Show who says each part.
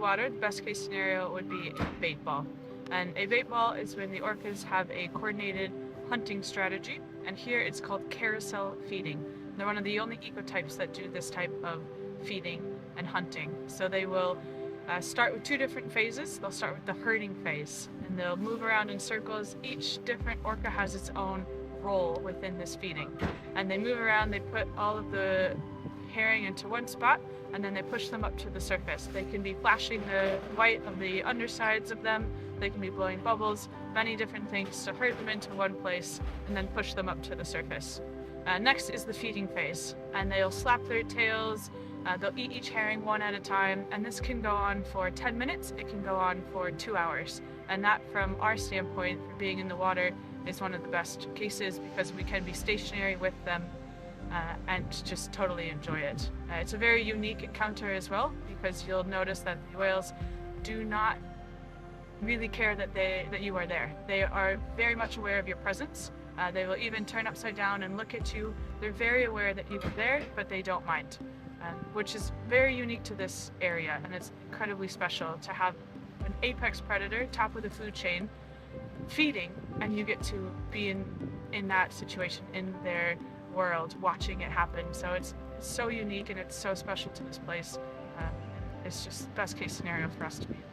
Speaker 1: water, the best case scenario would be a bait ball. And a bait ball is when the orcas have a coordinated hunting strategy, and here it's called carousel feeding. They're one of the only ecotypes that do this type of feeding and hunting. So they will start with two different phases. They'll start with the herding phase, and they'll move around in circles. Each different orca has its own role within this feeding, and they move around. They put all of the herring into one spot, and then they push them up to the surface. They can be flashing the white of the undersides of them. They can be blowing bubbles, many different things to herd them into one place and then push them up to the surface. Next is the feeding phase, and they'll slap their tails. They'll eat each herring one at a time, and this can go on for 10 minutes. It can go on for 2 hours. And that, from our standpoint, for being in the water, is one of the best cases because we can be stationary with them and just totally enjoy it. It's a very unique encounter as well, because you'll notice that the whales do not really care that you are there. They are very much aware of your presence. They will even turn upside down and look at you. They're very aware that you are there, but they don't mind, which is very unique to this area, and it's incredibly special to have an apex predator, top of the food chain, feeding, and you get to be in that situation, in their world, watching it happen. So it's so unique and it's so special to this place. It's just best case scenario for us to be in.